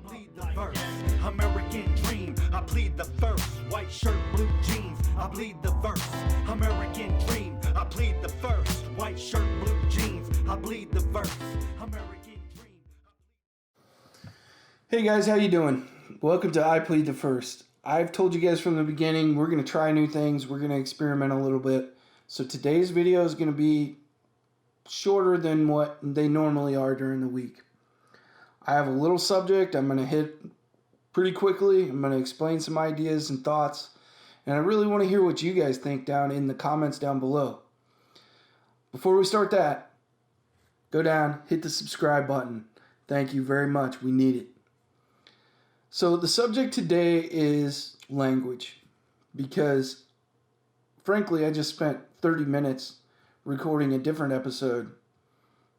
plead the first, American dream. I plead the first, white shirt, blue jeans. I plead the first, American dream. I plead the first, white shirt, blue jeans. I plead the first, American dream. Hey guys, how you doing? Welcome to I Plead the First. I've told you guys from the beginning, we're going to try new things. We're going to experiment a little bit. So today's video is going to be shorter than what they normally are during the week. I have a little subject I'm going to hit pretty quickly. I'm going to explain some ideas and thoughts. And I really want to hear what you guys think down in the comments down below. Before we start that, go down, hit the subscribe button. Thank you very much. We need it. So the subject today is language, because frankly, I just spent 30 minutes recording a different episode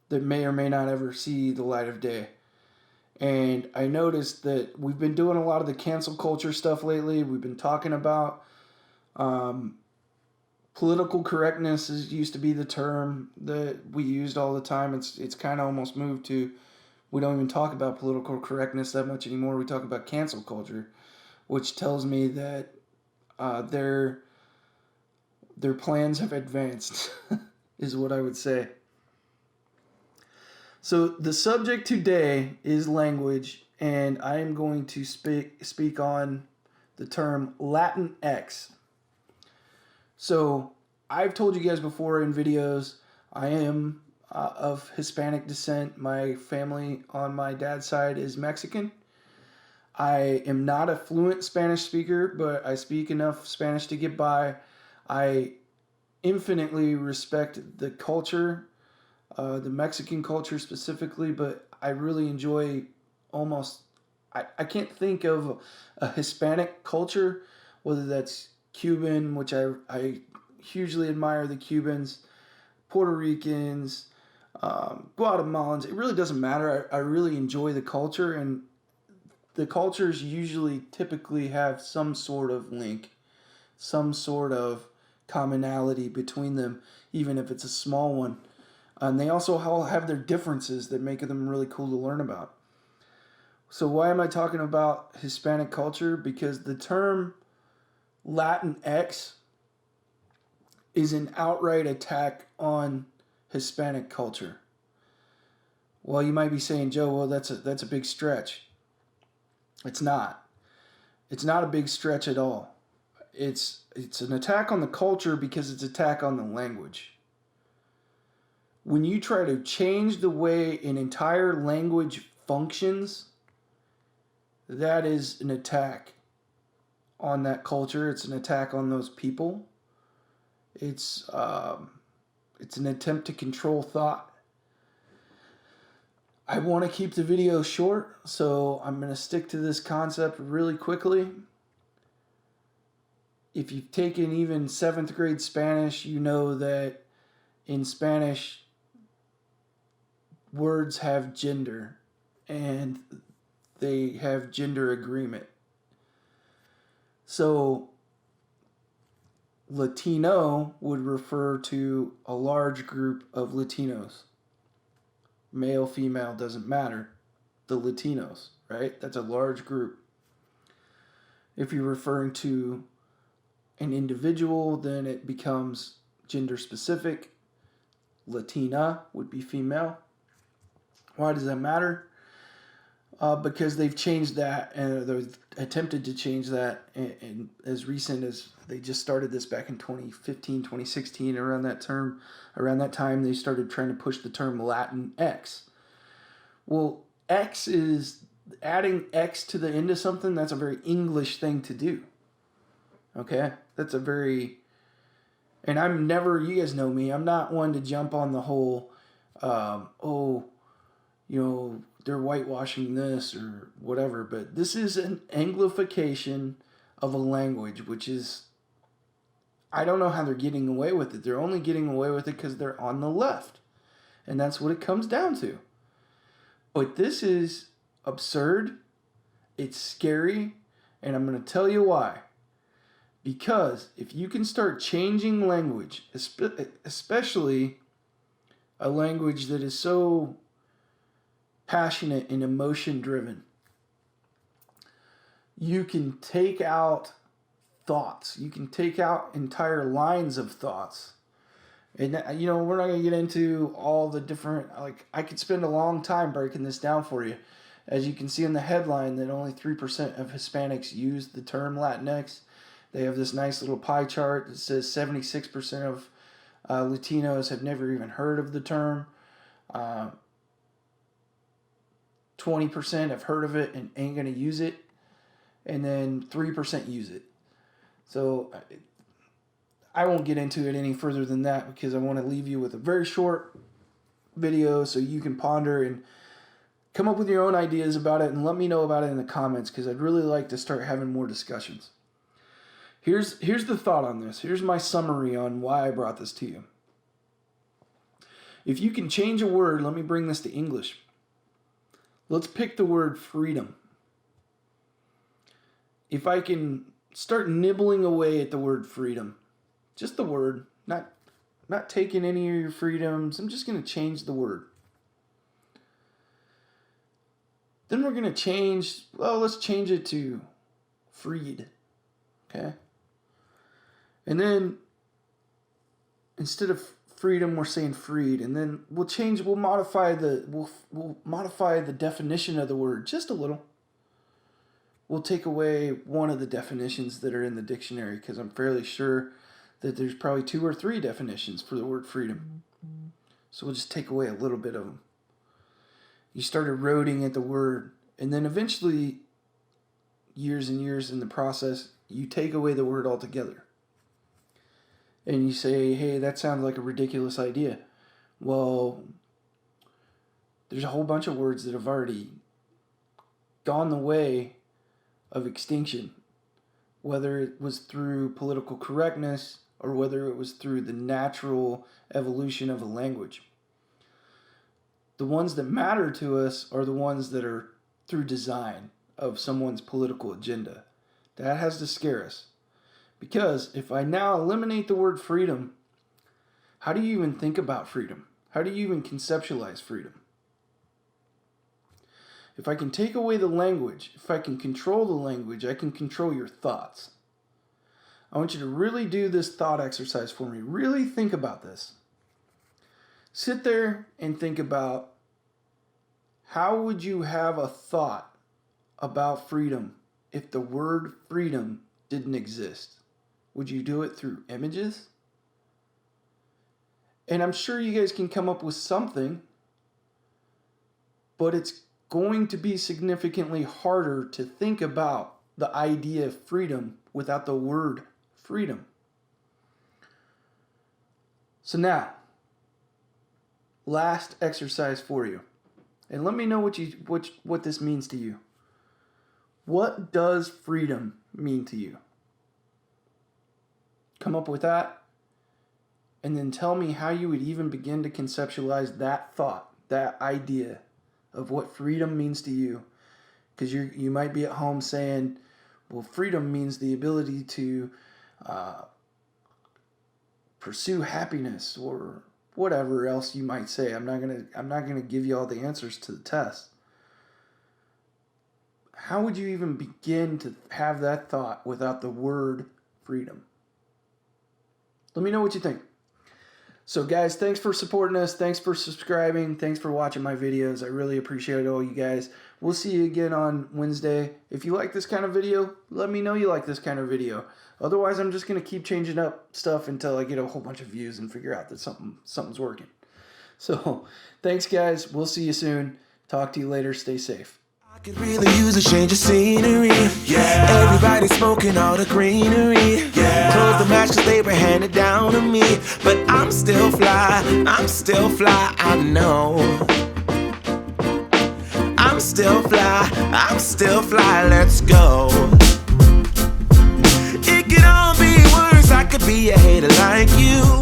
that may or may not ever see the light of day. And I noticed that we've been doing a lot of the cancel culture stuff lately. We've been talking about political correctness used to be the term that we used all the time. It's kind of almost moved to, we don't even talk about political correctness that much anymore. We talk about cancel culture, which tells me that their plans have advanced, is what I would say. So the subject today is language, and I am going to speak on the term Latinx. So I've told you guys before in videos, I am of Hispanic descent. My family on my dad's side is Mexican. I am not a fluent Spanish speaker, but I speak enough Spanish to get by. I infinitely respect the culture, the Mexican culture specifically, but I really enjoy I can't think of a Hispanic culture, whether that's Cuban, which I hugely admire the Cubans, Puerto Ricans, Guatemalans. It really doesn't matter. I really enjoy the culture, and the cultures usually typically have some sort of link, some sort of commonality between them, even if it's a small one. And they also all have their differences that make them really cool to learn about. So why am I talking about Hispanic culture? Because the term Latinx is an outright attack on Hispanic culture. Well, you might be saying, Joe, well, that's a big stretch. It's not. It's not a big stretch at all. It's an attack on the culture because it's an attack on the language. When you try to change the way an entire language functions, that is an attack on that culture. It's an attack on those people. It's an attempt to control thought. I want to keep the video short, so I'm going to stick to this concept really quickly. If you've taken even 7th grade Spanish, you know that in Spanish, words have gender, and they have gender agreement. So Latino would refer to a large group of Latinos. Male, female, doesn't matter. The Latinos, right? That's a large group. If you're referring to an individual, then it becomes gender specific. Latina would be female. Why does that matter? Because they've changed that, and they've attempted to change that, and as recent as they just started this back in 2015, 2016, around that time, they started trying to push the term Latinx. Well, X is adding X to the end of something. That's a very English thing to do. Okay, that's a very, and I'm never. You guys know me. I'm not one to jump on the whole, they're whitewashing this or whatever, but this is an Anglification of a language, which is, I don't know how they're getting away with it. They're only getting away with it because they're on the left, and that's what it comes down to. But this is absurd, it's scary, and I'm going to tell you why. Because if you can start changing language, especially a language that is so passionate and emotion driven, you can take out thoughts. You can take out entire lines of thoughts. And, we're not going to get into all the different, I could spend a long time breaking this down for you. As you can see in the headline that only 3% of Hispanics use the term Latinx. They have this nice little pie chart that says 76% of Latinos have never even heard of the term. 20% have heard of it and ain't going to use it. And then 3% use it. So I won't get into it any further than that because I want to leave you with a very short video so you can ponder and come up with your own ideas about it and let me know about it in the comments because I'd really like to start having more discussions. Here's the thought on this. Here's my summary on why I brought this to you. If you can change a word, let me bring this to English. Let's pick the word freedom. If I can start nibbling away at the word freedom, just the word, not taking any of your freedoms, I'm just going to change the word. Then we're going to change, let's change it to freed, okay? And then instead of freedom, we're saying freed, and then we'll modify the definition of the word just a little. We'll take away one of the definitions that are in the dictionary because I'm fairly sure that there's probably 2 or 3 definitions for the word freedom. So we'll just take away a little bit of them. You start eroding at the word, and then eventually, years and years in the process, you take away the word altogether. And you say, hey, that sounds like a ridiculous idea. Well, there's a whole bunch of words that have already gone the way of extinction, whether it was through political correctness or whether it was through the natural evolution of a language. The ones that matter to us are the ones that are through design of someone's political agenda. That has to scare us. Because if I now eliminate the word freedom, how do you even think about freedom? How do you even conceptualize freedom? If I can take away the language, if I can control the language, I can control your thoughts. I want you to really do this thought exercise for me. Really think about this. Sit there and think about how would you have a thought about freedom if the word freedom didn't exist? Would you do it through images? And I'm sure you guys can come up with something, but it's going to be significantly harder to think about the idea of freedom without the word freedom. So now, last exercise for you. And let me know what this means to you. What does freedom mean to you? Come up with that, and then tell me how you would even begin to conceptualize that thought, that idea of what freedom means to you. Because you might be at home saying, well, freedom means the ability to pursue happiness or whatever else you might say. I'm not gonna give you all the answers to the test. How would you even begin to have that thought without the word freedom? Let me know what you think. So guys, thanks for supporting us. Thanks for subscribing. Thanks for watching my videos. I really appreciate all you guys. We'll see you again on Wednesday. If you like this kind of video, let me know you like this kind of video. Otherwise, I'm just going to keep changing up stuff until I get a whole bunch of views and figure out that something's working. So thanks guys. We'll see you soon. Talk to you later. Stay safe. I could really use a change of scenery. Yeah. Everybody smoking all the greenery. Yeah. Close the match 'cause they were handed down to me. But I'm still fly, I know. I'm still fly, let's go. It could all be worse, I could be a hater like you.